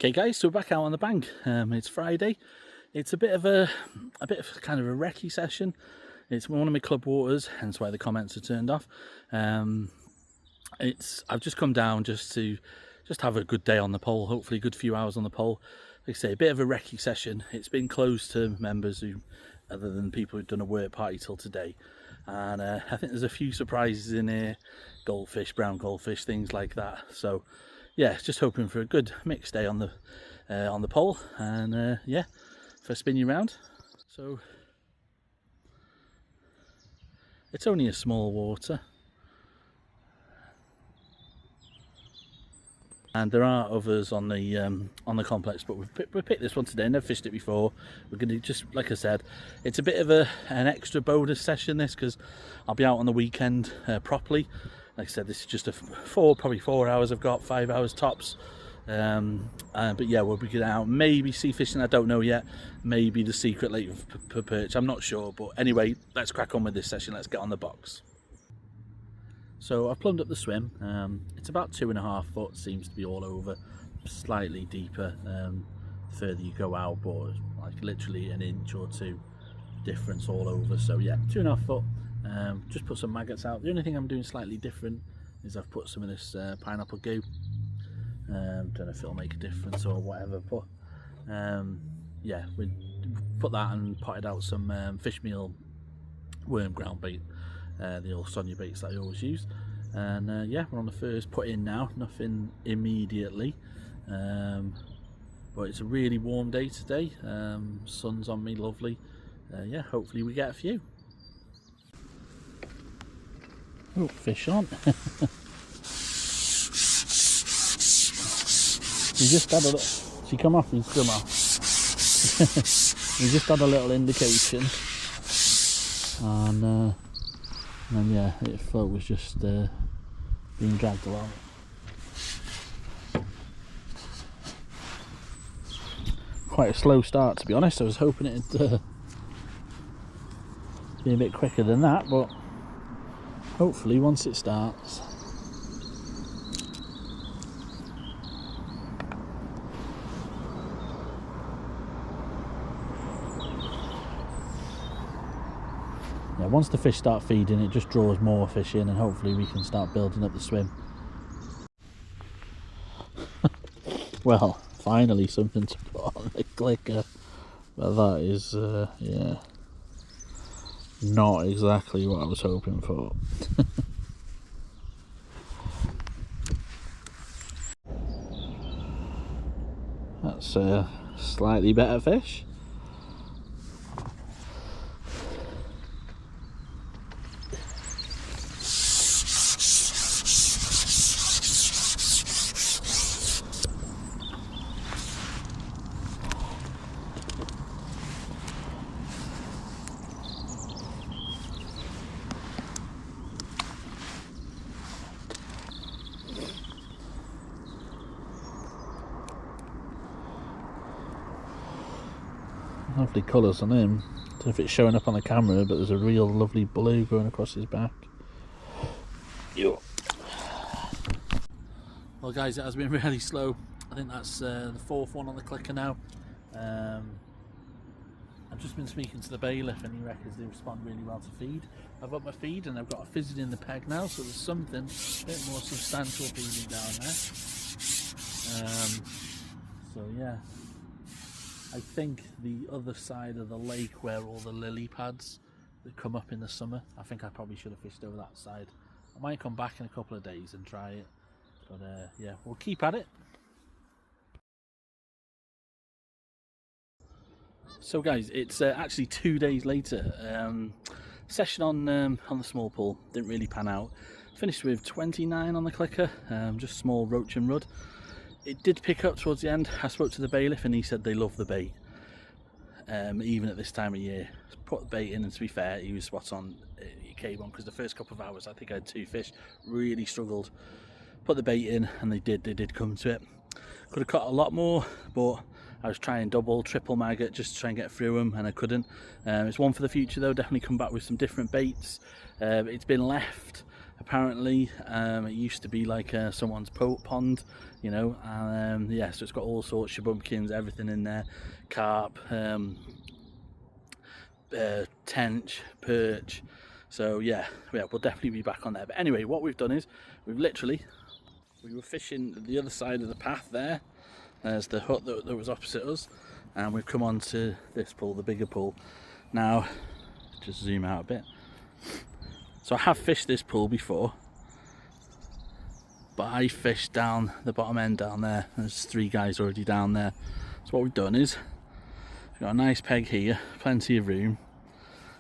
Okay guys, so we're back out on the bank. It's Friday. It's a bit of kind of a recce session. It's one of my club waters, hence why the comments are turned off. I've just come down just to have a good day on the pole, hopefully a good few hours on the pole. Like I say, a bit of a recce session. It's been closed to members who, other than people who've done a work party till today. And I think there's a few surprises in here, goldfish, brown goldfish, things like that. So yeah, just hoping for a good mixed day on the pole, and yeah, for a spin you round. So it's only a small water, and there are others on the complex, but we picked this one today. Never fished it before. We're going to, just like I said, it's a bit of an extra bonus session this, because I'll be out on the weekend properly. Like I said, this is just probably 4 hours. I've got 5 hours tops. But yeah, we'll be getting out, maybe sea fishing, I don't know yet, maybe the secret lake per perch, I'm not sure. But anyway, let's crack on with this session. Let's get on the box. So I've plumbed up the swim. It's about 2.5 foot, seems to be all over, slightly deeper the further you go out, but like literally an inch or two difference all over. So yeah, 2.5 foot. Just put some maggots out. The only thing I'm doing slightly different is I've put some of this pineapple goo. Don't know if it'll make a difference or whatever, but yeah, we put that and potted out some fish meal worm ground bait, the old Sonia baits that I always use. And yeah, we're on the first put in now, nothing immediately, but it's a really warm day today. Sun's on me, lovely. Yeah, hopefully we get a few. Oh, fish on. We just had a little, she come off, he's come off. We just had a little indication, and yeah, the float was just being dragged along. Quite a slow start, to be honest. I was hoping it'd be a bit quicker than that, but hopefully once it starts. Yeah, once the fish start feeding, it just draws more fish in, and hopefully we can start building up the swim. Well, finally something to put on the clicker, but that is yeah, not exactly what I was hoping for. That's a slightly better fish. Lovely colours on him. Don't know if it's showing up on the camera, but there's a real lovely blue going across his back. Yo. Well guys, it has been really slow. I think that's the 4th one on the clicker now. I've just been speaking to the bailiff, and he reckons they respond really well to feed. I've upped my feed and I've got a fizzy in the peg now, so there's something a bit more substantial feeding down there. So yeah, I think the other side of the lake where all the lily pads that come up in the summer, I think I probably should have fished over that side. I might come back in a couple of days and try it, but yeah, we'll keep at it. So guys, it's actually 2 days later. Session on the small pool didn't really pan out. Finished with 29 on the clicker, just small roach and rudd. It did pick up towards the end. I spoke to the bailiff and he said they love the bait, even at this time of year. Put the bait in, and to be fair, he was spot on. He came on, because the first couple of hours I think I had 2 fish. Really struggled. Put the bait in and they did come to it. Could have caught a lot more, but I was trying double, triple maggot just to try and get through them, and I couldn't. It's one for the future though. Definitely come back with some different baits. It's been left apparently. It used to be like someone's pond, you know, and yeah, so it's got all sorts of bumpkins, everything in there, carp, tench, perch. So yeah, we'll definitely be back on there. But anyway, what we've done is we were fishing the other side of the path there. There's the hut that was opposite us, and we've come on to this pool, the bigger pool. Now, just zoom out a bit. So I have fished this pool before, but I fished down the bottom end down there. There's 3 guys already down there. So what we've done is we've got a nice peg here, plenty of room,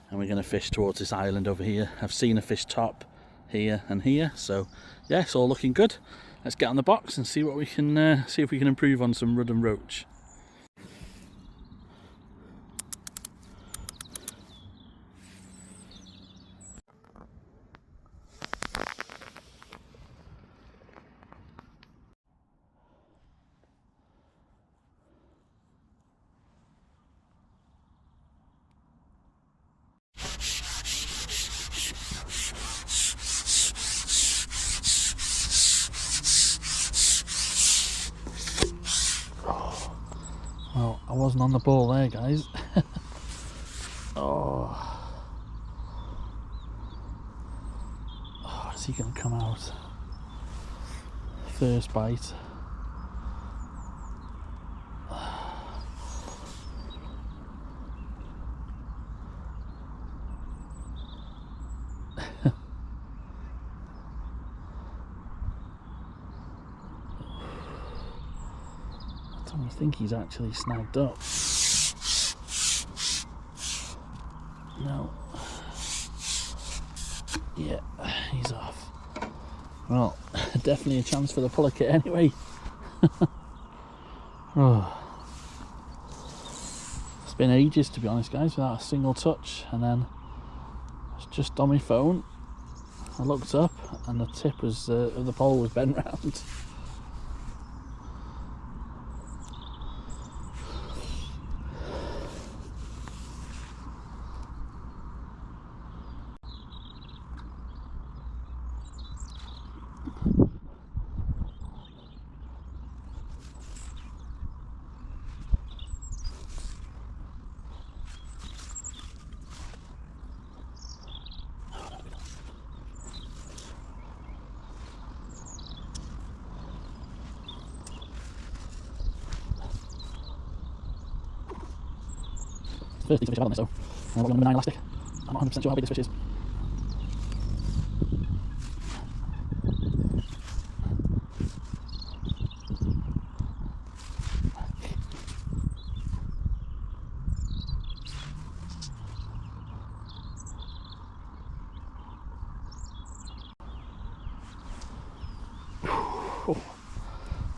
and we're going to fish towards this island over here. I've seen a fish top here and here, so yeah, it's all looking good. Let's get on the box and see what we can see if we can improve on some rudd and roach. Well, I wasn't on the ball there, guys. Oh, is he going to come out? First bite. I think he's actually snagged up. No. Yeah, he's off. Well, definitely a chance for the pulliket anyway. Oh. It's been ages, to be honest, guys, without a single touch, and then I was just on my phone. I looked up and the tip was of the pole was bent round. First piece of fish I've had on this, so I've got number 9 elastic. I'm not 100% sure how big this fish is.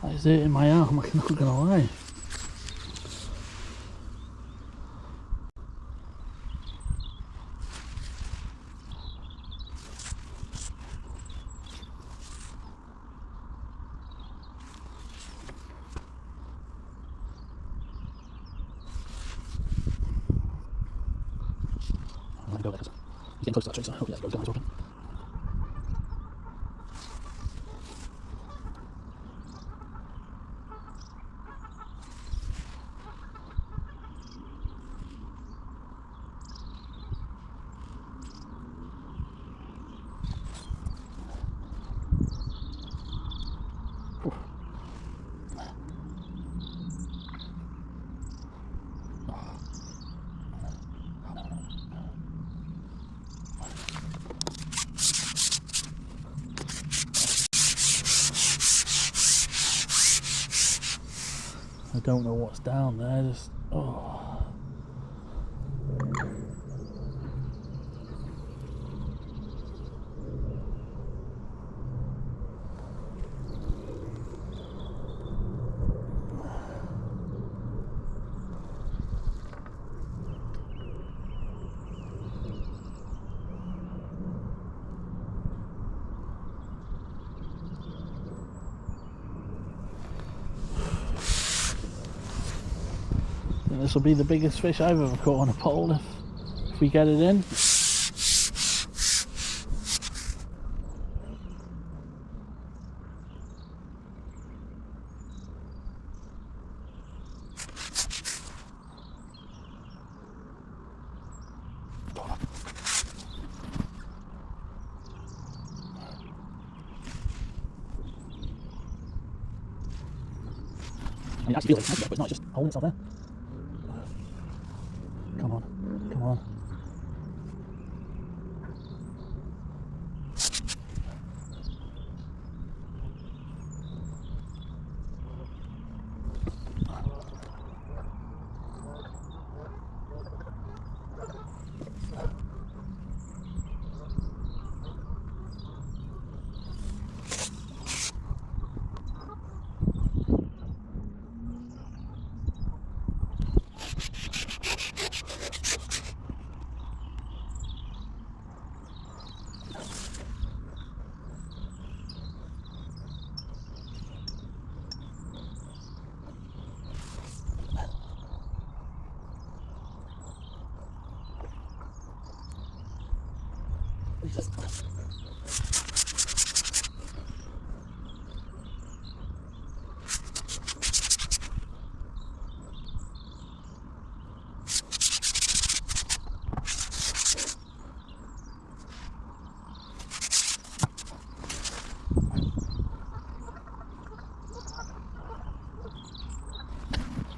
That is hurting my arm, I'm not gonna lie. I'm gonna go there because he's getting close to that tree, so hopefully that goes down open. I don't know what's down there, just, oh. This will be the biggest fish I've ever caught on a pole if we get it in. I mean, actually feels like it's but it's not, it's just holding itself there. Come on, come on.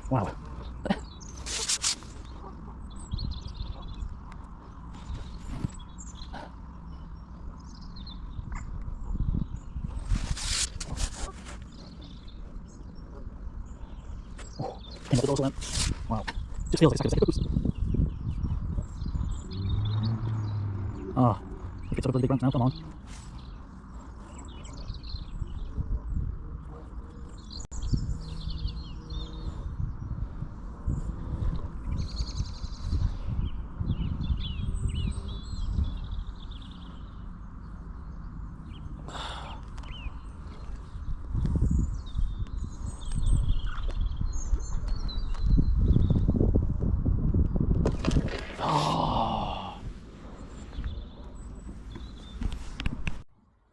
Wow. Oh, came up the door then. Wow. Just feels like it's like a second. Ah, if it's up a big branch now, come on.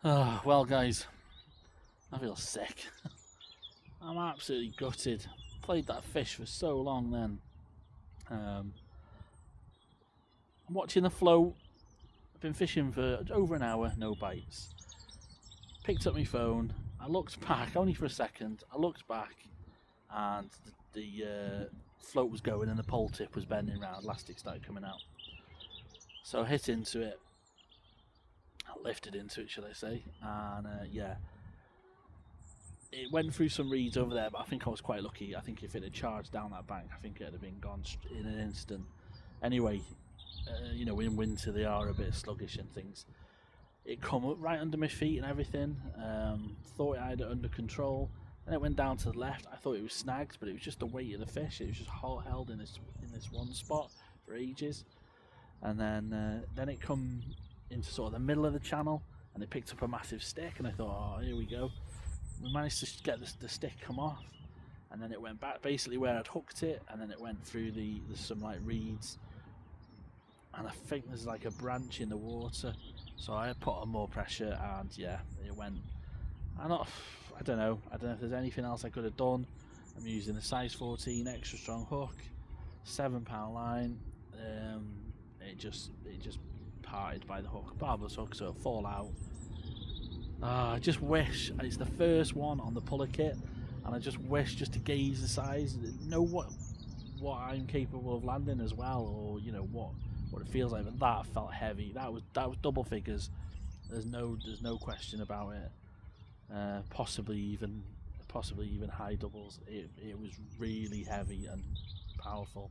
Oh, well guys, I feel sick. I'm absolutely gutted. Played that fish for so long then. I'm watching the float. I've been fishing for over an hour, no bites. Picked up my phone, I looked back, only for a second, I looked back and the float was going and the pole tip was bending round, elastic started coming out. So I hit into it, I lifted into it should I say, and yeah, it went through some reeds over there, but I think I was quite lucky. I think if it had charged down that bank, I think it would have been gone in an instant. Anyway, you know, in winter they are a bit sluggish and things. It come up right under my feet and everything. Thought I had it under control. Then it went down to the left. I thought it was snagged, but it was just the weight of the fish. It was just held in this one spot for ages. And then it come into sort of the middle of the channel, and it picked up a massive stick. And I thought, oh, here we go. We managed to get the stick come off, and then it went back basically where I'd hooked it, and then it went through there's some like reeds, and I think there's like a branch in the water. So I put on more pressure, and yeah, it went. I don't know if there's anything else I could have done. I'm using a size 14 extra strong hook, £7 line. It just parted by the hook, barbless hook, so it'll fall out. I just wish it's the first one on the puller kit, and I just wish just to gauge the size, know what I'm capable of landing as well, or you know what it feels like. But that felt heavy. That was double figures. There's no question about it. Possibly even high doubles. It was really heavy and powerful.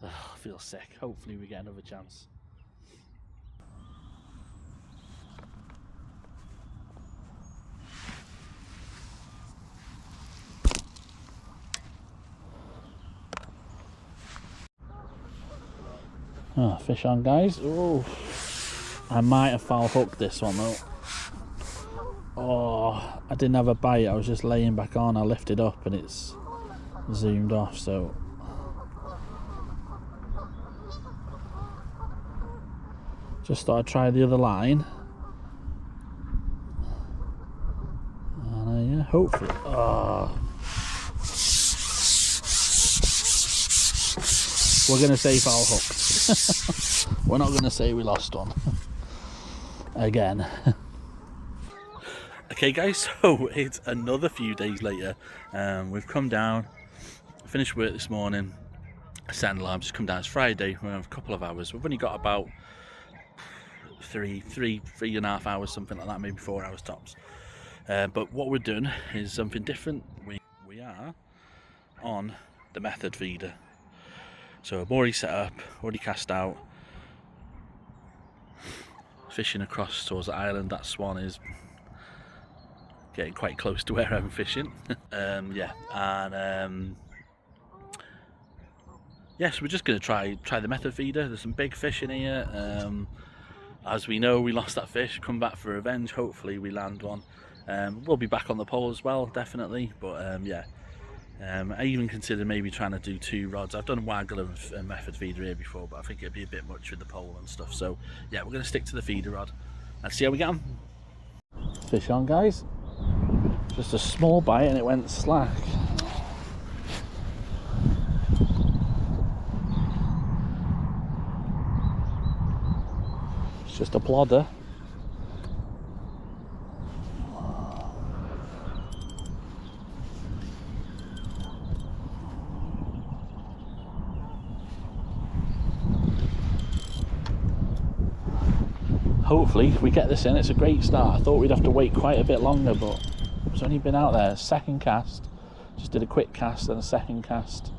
I feel sick. Hopefully we get another chance. Oh, fish on, guys. Oh, I might have foul hooked this one though. Oh, I didn't have a bite. I was just laying back on. I lifted up and it's zoomed off. So just thought I'd try the other line. And yeah, hopefully. Oh. We're going to say foul hooked. We're not going to say we lost one. Again. Okay guys, so it's another few days later. We've come down, finished work this morning, set an alarm, just come down. It's Friday, we have a couple of hours. We've only got about three and a half hours, something like that, maybe 4 hours tops. But what we're doing is something different. We are on the method feeder. So I'm already set up, already cast out, fishing across towards the island. That swan is getting quite close to where I'm fishing. Yeah, we're just going to try the method feeder. There's some big fish in here. As we know, we lost that fish, come back for revenge. Hopefully we land one. We'll be back on the pole as well, definitely, but yeah. I even considered maybe trying to do 2 rods. I've done waggle and method feeder here before, but I think it'd be a bit much with the pole and stuff. So yeah, we're going to stick to the feeder rod and see how we get on. Fish on, guys. Just a small bite and it went slack. It's just a plodder. Hopefully we get this in. It's a great start. I thought we'd have to wait quite a bit longer, but it's only been out there. Second cast, just did a quick cast and a second cast,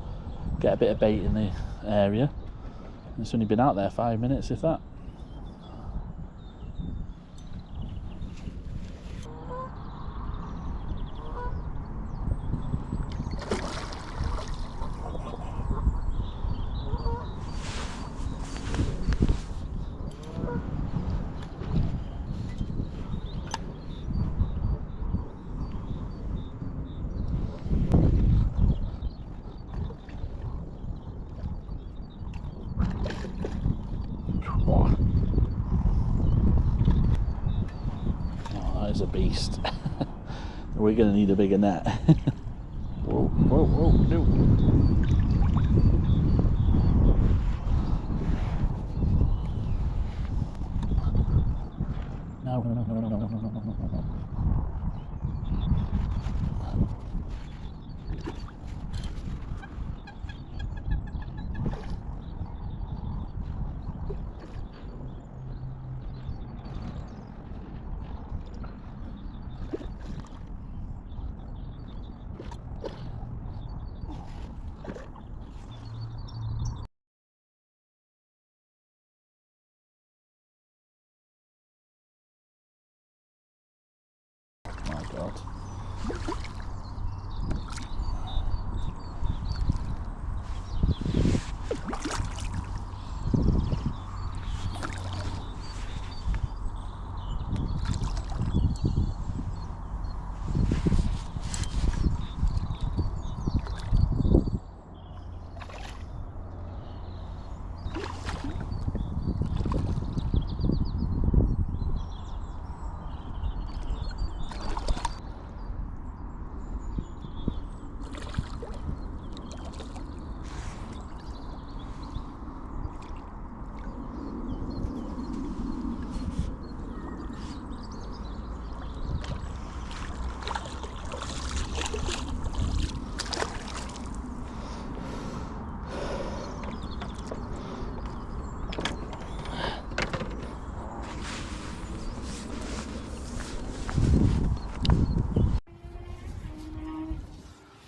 get a bit of bait in the area. And it's only been out there 5 minutes, if that. A beast. We're going to need a bigger net. Whoa, whoa, whoa, no. No. My God.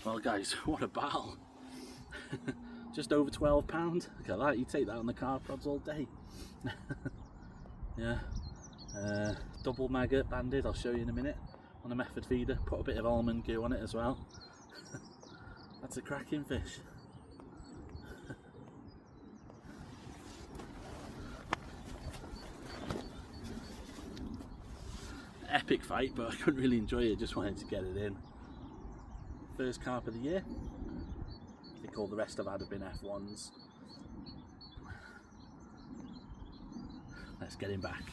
Well guys, what a battle. Just over £12. Look at that, you take that on the carp rods all day. Yeah, double maggot banded, I'll show you in a minute, on a method feeder. Put a bit of almond goo on it as well. That's a cracking fish. Epic fight, but I couldn't really enjoy it, just wanted to get it in. First carp of the year. I think all the rest I've had have been F1s. Let's get him back.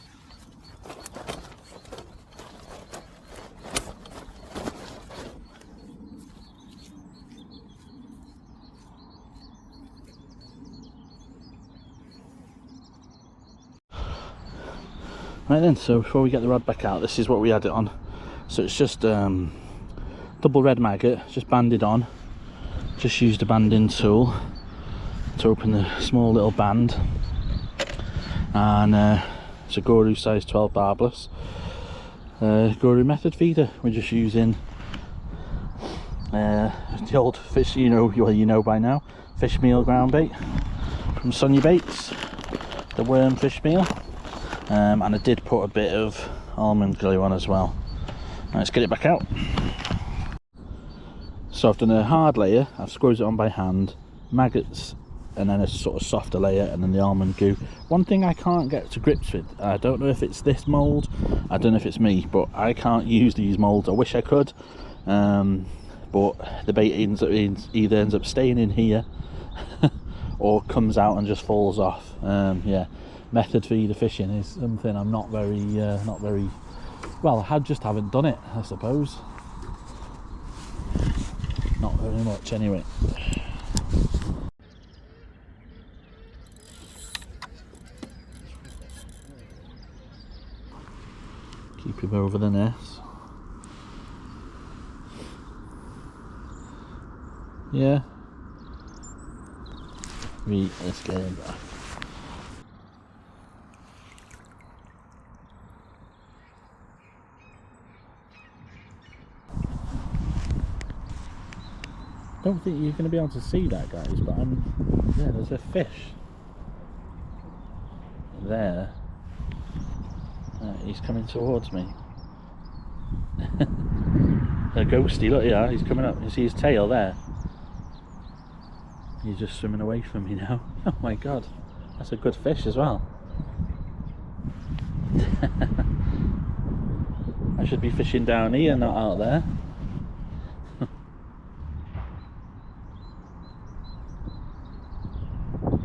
Right then, so before we get the rod back out, this is what we had it on. So it's just double red maggot, just banded on. Just used a banding tool to open the small little band, and it's a Guru size 12 barbless Guru method feeder. We're just using the old fish, you know by now, fish meal ground bait from Sonia Baits, the worm fish meal, and I did put a bit of almond glue on as well. Let's get it back out. So I've done a hard layer, I've squeezed it on by hand, maggots, and then a sort of softer layer, and then the almond goo. One thing I can't get to grips with, I don't know if it's this mould, I don't know if it's me, but I can't use these moulds. I wish I could, but the bait either ends up staying in here or comes out and just falls off. Yeah, method feeder fishing is something I'm not very well, I just haven't done it, I suppose. Not very much anyway. Keep him over the nest. Yeah. Let's get him back. Don't think you're going to be able to see that, guys, but yeah, there's a fish there. He's coming towards me. A ghosty, look, yeah, he's coming up. You see his tail there? He's just swimming away from me now. Oh my god, that's a good fish as well. I should be fishing down here, not out there.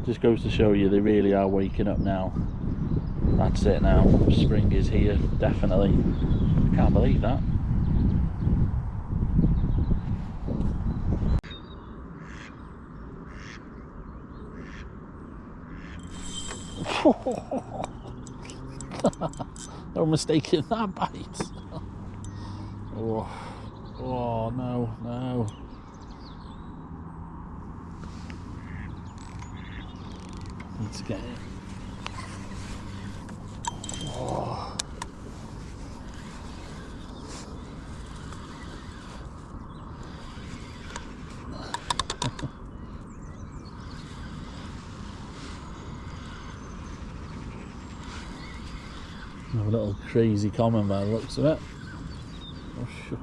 Just goes to show you they really are waking up now. That's it now. Spring is here, definitely. I can't believe that. No mistaking that bite. Oh no. Need to get it. Oh. A little crazy common by the looks of it. Oh, sure.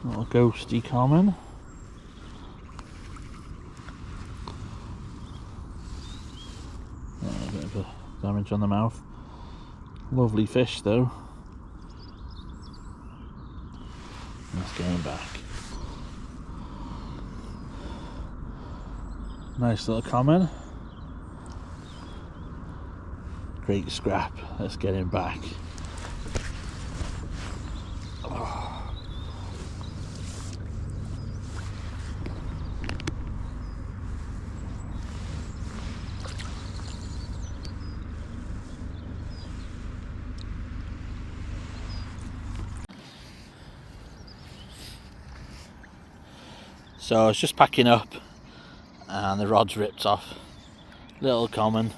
Little ghosty common. A bit of a damage on the mouth. Lovely fish though. Let's get him back. Nice little common. Great scrap. Let's get him back. So I was just packing up and the rod's ripped off. Little common,